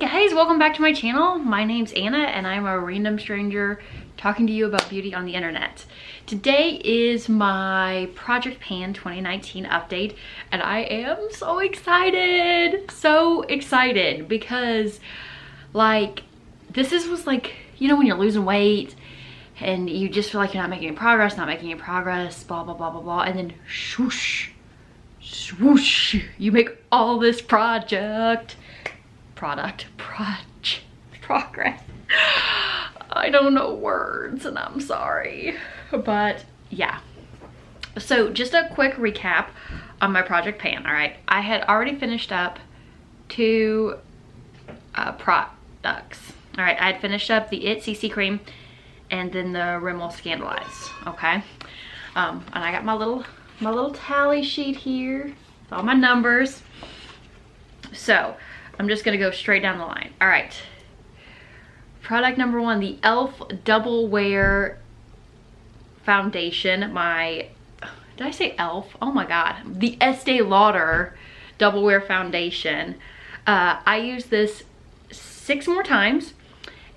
guys, welcome back to my channel. My name's Anna and I'm a random stranger talking to you about beauty on the internet. Today is my Project Pan 2019 update and I am so excited. So excited because like was like, you know, when you're losing weight and you just feel like you're not making any progress, blah, blah, blah, blah, blah. And then swoosh, swoosh, you make all this progress. I don't know words and I'm sorry, but yeah. So just a quick recap on my Project Pan. All right, I had already finished up 2 products. All right, I had finished up the It CC cream and then the Rimmel Scandaleyes. Okay, and I got my little tally sheet here with all my numbers. So I'm just gonna go straight down the line. All right, product number 1, the e.l.f. Double Wear Foundation. Did I say e.l.f.? Oh my God, the Estee Lauder Double Wear Foundation. I used this 6 more times,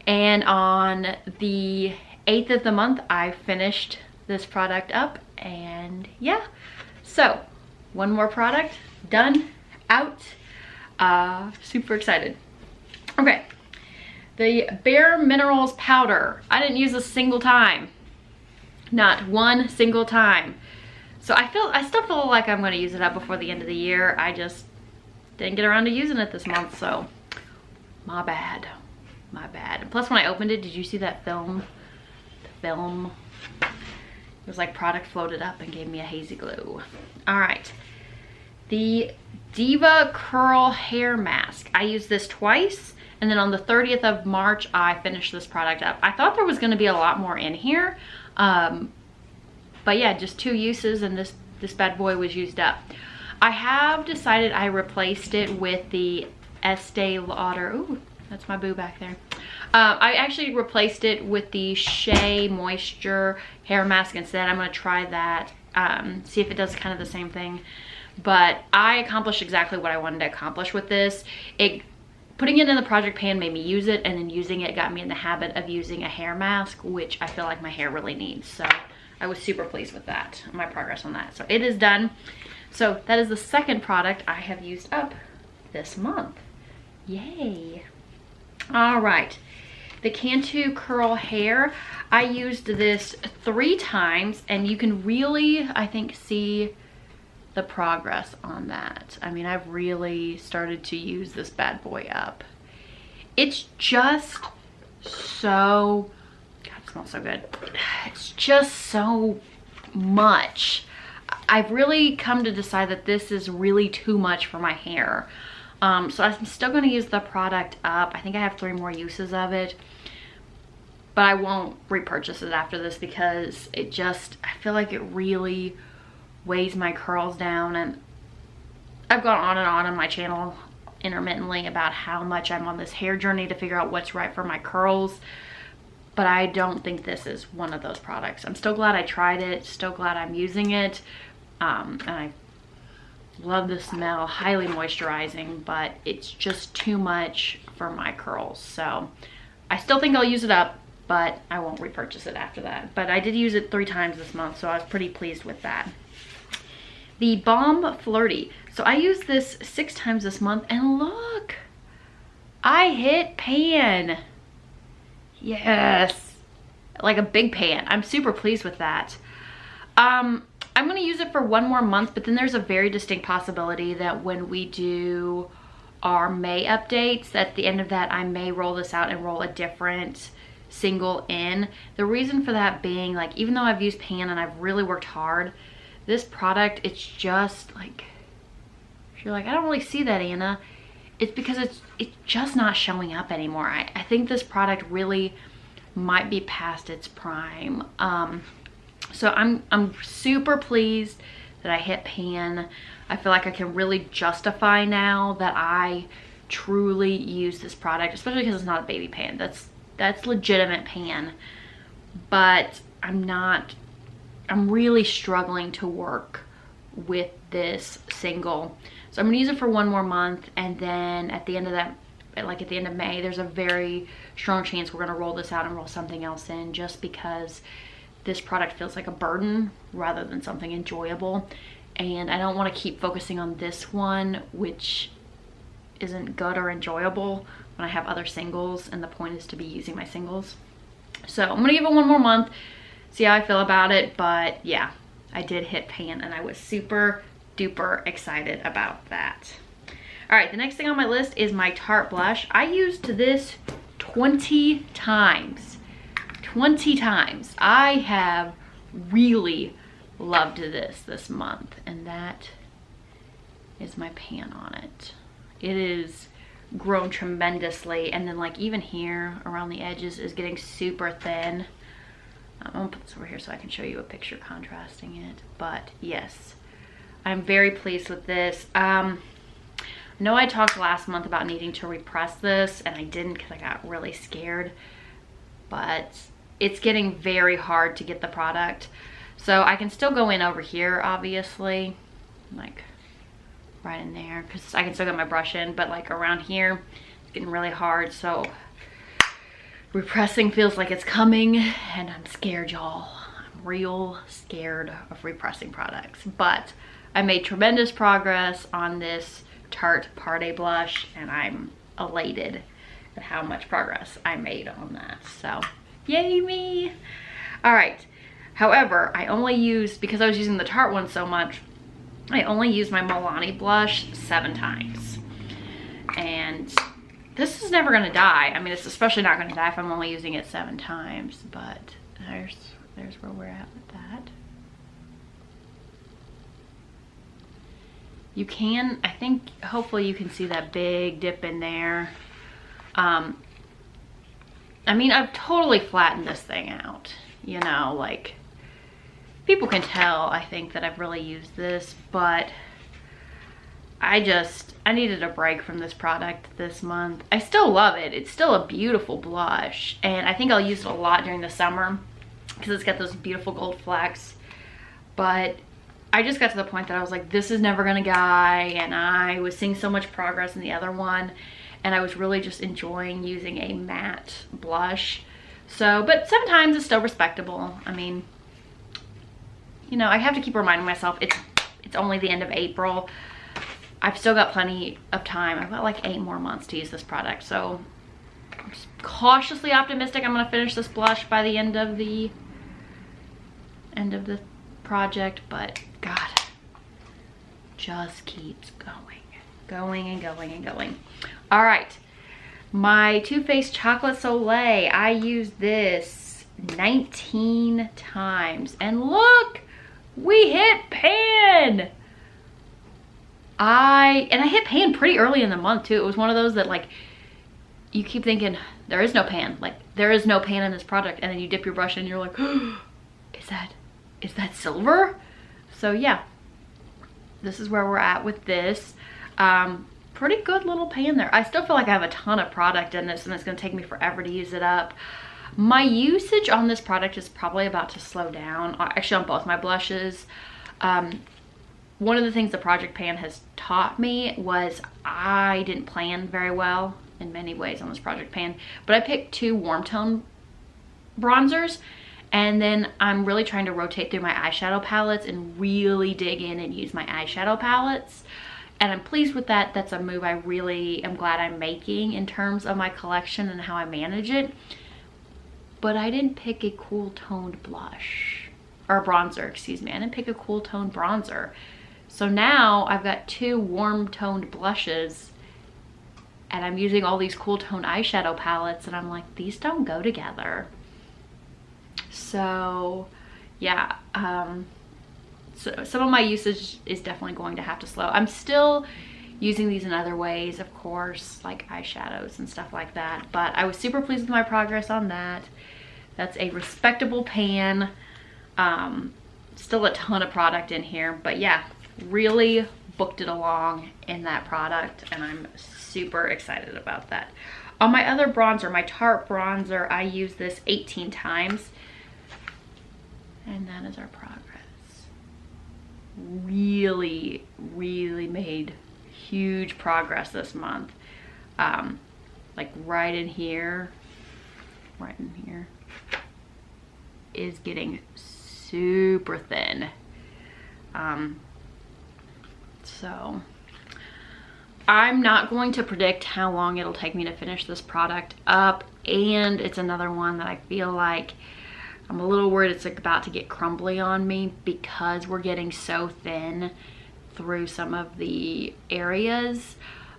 and on the 8th of the month, I finished this product up, and yeah. So 1 more product, done, out. Super excited. Okay, the Bare Minerals powder. I didn't use a single time, not 1 single time. So I still feel like I'm going to use it up before the end of the year. I just didn't get around to using it this month, so my bad. And plus, when I opened it, did you see that film? The film. It was like product floated up and gave me a hazy glow. All right, the Diva Curl Hair Mask. I used this twice, and then on the 30th of March, I finished this product up. I thought there was going to be a lot more in here, but yeah, just 2 uses, and this bad boy was used up. I have decided I replaced it with the Estee Lauder. Ooh, that's my boo back there. I actually replaced it with the Shea Moisture Hair Mask instead. I'm going to try that, see if it does kind of the same thing. But I accomplished exactly what I wanted to accomplish with this. Putting it in the Project Pan made me use it, and then using it got me in the habit of using a hair mask, which I feel like my hair really needs. So I was super pleased with that, my progress on that. So it is done. So that is the 2nd product I have used up this month. Yay. All right, the Cantu Curl Hair. I used this 3 times, and you can really, I think, see the progress on that. I mean, I've really started to use this bad boy up. It's just so, God, it smells so good. It's just so much. I've really come to decide that this is really too much for my hair. So I'm still going to use the product up. I think I have 3 more uses of it, but I won't repurchase it after this because I feel like it really weighs my curls down. And I've gone on my channel intermittently about how much I'm on this hair journey to figure out what's right for my curls, but I don't think this is one of those products. I'm still glad I tried it, still glad I'm using it, and I love the smell, highly moisturizing, but it's just too much for my curls. So I still think I'll use it up, but I won't repurchase it after that. But I did use it 3 times this month, so I was pretty pleased with that. The Balm Flirty. So I used this 6 times this month, and look, I hit pan. Yes, like a big pan. I'm super pleased with that. I'm going to use it for 1 more month, but then there's a very distinct possibility that when we do our May updates, at the end of that, I may roll this out and roll a different single in. The reason for that being, like, even though I've used pan and I've really worked hard, this product, it's just like, if you're like, I don't really see that, Anna, it's because it's just not showing up anymore. I think this product really might be past its prime. So I'm super pleased that I hit pan. I feel like I can really justify now that I truly use this product, especially because it's not a baby pan. That's legitimate pan. But I'm really struggling to work with this single. So I'm gonna use it for 1 more month, and then at the end of that like at the end of May, there's a very strong chance we're gonna roll this out and roll something else in, just because this product feels like a burden rather than something enjoyable. And I don't want to keep focusing on this one, which isn't good or enjoyable, when I have other singles, and the point is to be using my singles. So I'm gonna give it one more month, see how I feel about it. But yeah, I did hit pan and I was super duper excited about that. All right, the next thing on my list is my Tarte blush. I used this 20 times. 20 times. I have really loved this month, and that is my pan on it. It is grown tremendously, and then like even here around the edges is getting super thin. I'm gonna put this over here so I can show you a picture contrasting it. But yes, I'm very pleased with this. I know I talked last month about needing to repress this, and I didn't because I got really scared, but it's getting very hard to get the product. So I can still go in over here, obviously, like right in there, because I can still get my brush in, but like around here, it's getting really hard. So repressing feels like it's coming, and I'm scared, y'all. I'm real scared of repressing products. But I made tremendous progress on this Tarte Party blush, and I'm elated at how much progress I made on that. So yay me. All right. However, I only used, because I was using the Tarte one so much, I only used my Milani blush 7 times. And this is never gonna die. I mean, it's especially not gonna die if I'm only using it 7 times, but there's where we're at with that. You can, I think, hopefully you can see that big dip in there. I mean, I've totally flattened this thing out, you know, like, people can tell, I think, that I've really used this, but I needed a break from this product this month. I still love it. It's still a beautiful blush, and I think I'll use it a lot during the summer because it's got those beautiful gold flecks. But I just got to the point that I was like, this is never gonna die, and I was seeing so much progress in the other one, and I was really just enjoying using a matte blush. So, but sometimes it's still respectable. I mean, you know, I have to keep reminding myself it's only the end of April. I've still got plenty of time. I've got like 8 more months to use this product. So I'm just cautiously optimistic I'm gonna finish this blush by the end of the project, but God, just keeps going and going and going. All right, my Too Faced Chocolate Soleil. I used this 19 times, and look, we hit pan. I hit pan pretty early in the month too. It was one of those that, like, you keep thinking there is no pan, like there is no pan in this product, and then you dip your brush in and you're like, oh, is that silver? So yeah, this is where we're at with this. Pretty good little pan there. I still feel like I have a ton of product in this, and it's gonna take me forever to use it up. My usage on this product is probably about to slow down, actually on both my blushes. One of the things the Project Pan has taught me was I didn't plan very well in many ways on this Project Pan, but I picked 2 warm tone bronzers, and then I'm really trying to rotate through my eyeshadow palettes and really dig in and use my eyeshadow palettes. And I'm pleased with that. That's a move I really am glad I'm making in terms of my collection and how I manage it. But I didn't pick a cool toned blush, or a bronzer, excuse me. I didn't pick a cool toned bronzer. So now I've got 2 warm toned blushes, and I'm using all these cool toned eyeshadow palettes, and I'm like, these don't go together. So yeah, so some of my usage is definitely going to have to slow. I'm still using these in other ways, of course, like eyeshadows and stuff like that, but I was super pleased with my progress on that. That's a respectable pan. Still a ton of product in here, but yeah, really booked it along in that product, and I'm super excited about that. On my other bronzer, my Tarte bronzer, I used this 18 times, and that is our progress. Really made huge progress this month. like right in here, is getting super thin. So I'm not going to predict how long it'll take me to finish this product up, and it's another one that I feel like I'm a little worried it's like about to get crumbly on me because we're getting so thin through some of the areas.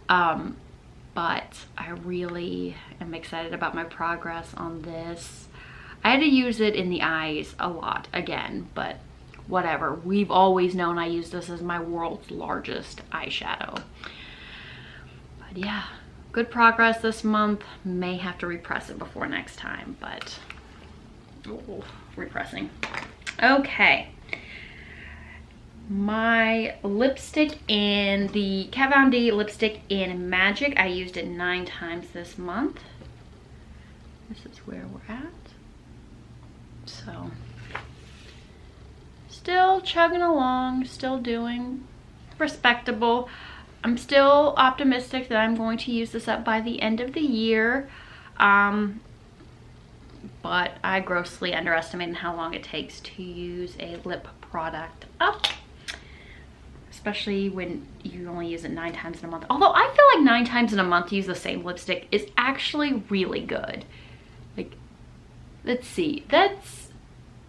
But I really am excited about my progress on this. I had to use it in the eyes a lot again, but whatever. We've always known I use this as my world's largest eyeshadow. But yeah, good progress this month. May have to repress it before next time, but repressing. Okay. My lipstick in the Kat Von D lipstick in Magic. I used it 9 times this month. This is where we're at. So, still chugging along, still doing respectable. I'm still optimistic that I'm going to use this up by the end of the year. But I grossly underestimated how long it takes to use a lip product up. Especially when you only use it 9 times in a month. Although I feel like 9 times in a month to use the same lipstick is actually really good. Like, let's see, that's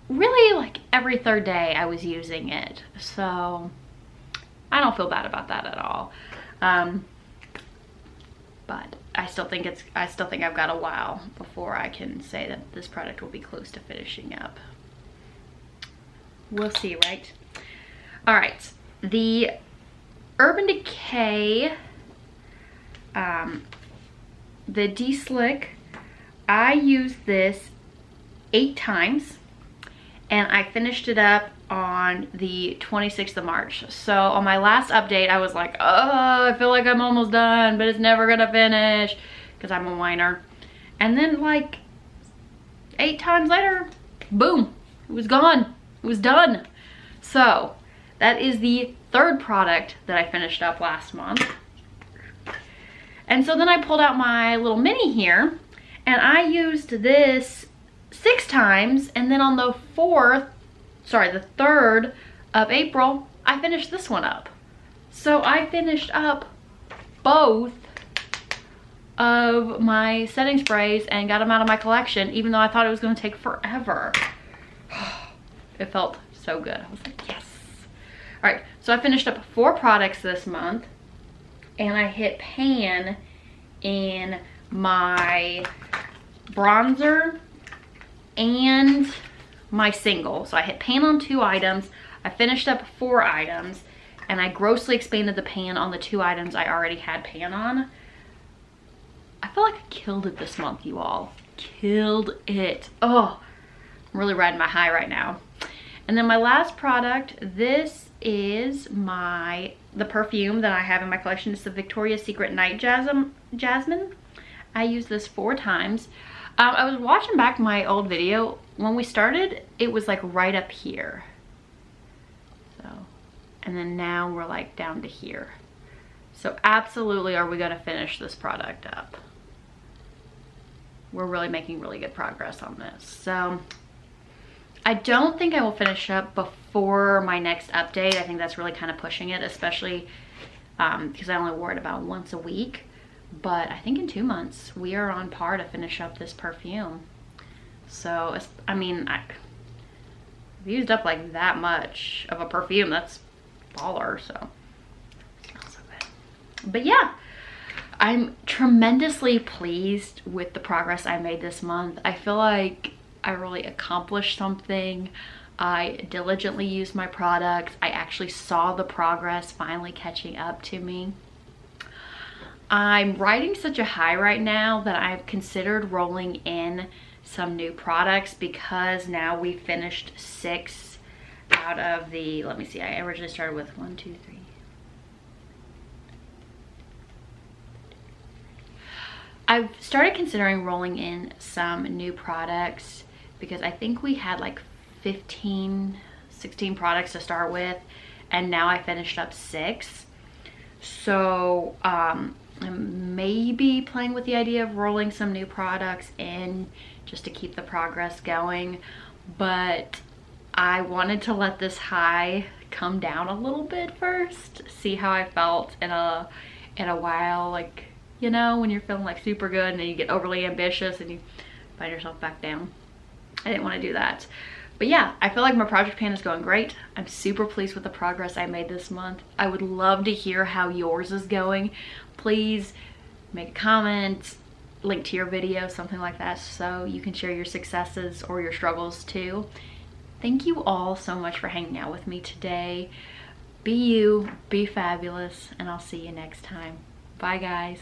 really like every 3rd day I was using it. So I don't feel bad about that at all. But I still think I've got a while before I can say that this product will be close to finishing up. We'll see, right? All right. The Urban Decay, the D-Slick, I used this 8 times and I finished it up on the 26th of March. So on my last update, I was like, oh, I feel like I'm almost done, but it's never gonna finish because I'm a whiner. And then like 8 times later, boom, it was gone, it was done. So that is the 3rd product that I finished up last month. And so then I pulled out my little mini here and I used this 6 times, and then on the 3rd of April, I finished this one up. So I finished up both of my setting sprays and got them out of my collection, even though I thought it was gonna take forever. It felt so good. I was like, yes. All right, so I finished up 4 products this month, and I hit pan in my bronzer and my single. So I hit pan on 2 items, I finished up 4 items, and I grossly expanded the pan on the 2 items I already had pan on. I feel like I killed it this month, you all. Killed it. Oh, I'm really riding my high right now. And then my last product, this is the perfume that I have in my collection. It's the Victoria's Secret Night Jasmine. I used this 4 times. I was watching back my old video. When we started, it was like right up here. So, and then now we're like down to here. So absolutely are we gonna finish this product up. We're really making really good progress on this. So I don't think I will finish up before my next update. I think that's really kind of pushing it, especially because I only wore it about once a week. But I think in 2 months, we are on par to finish up this perfume. So, I mean, I've used up like that much of a perfume. That's baller, so it smells so good. But yeah, I'm tremendously pleased with the progress I made this month. I feel like I really accomplished something. I diligently used my products. I actually saw the progress finally catching up to me. I'm riding such a high right now that I've considered rolling in some new products because now we finished 6 out of the, let me see, I originally started with 1, 2, 3. I've started considering rolling in some new products because I think we had like 15, 16 products to start with, and now I finished up 6. So I'm maybe playing with the idea of rolling some new products in just to keep the progress going, but I wanted to let this high come down a little bit first, see how I felt in a while. Like, you know, when you're feeling like super good and then you get overly ambitious and you find yourself back down. I didn't want to do that. But yeah, I feel like my project pan is going great. I'm super pleased with the progress I made this month. I would love to hear how yours is going. Please make a comment, link to your video, something like that, so you can share your successes or your struggles too. Thank you all so much for hanging out with me today. Be you, be fabulous, and I'll see you next time. Bye guys.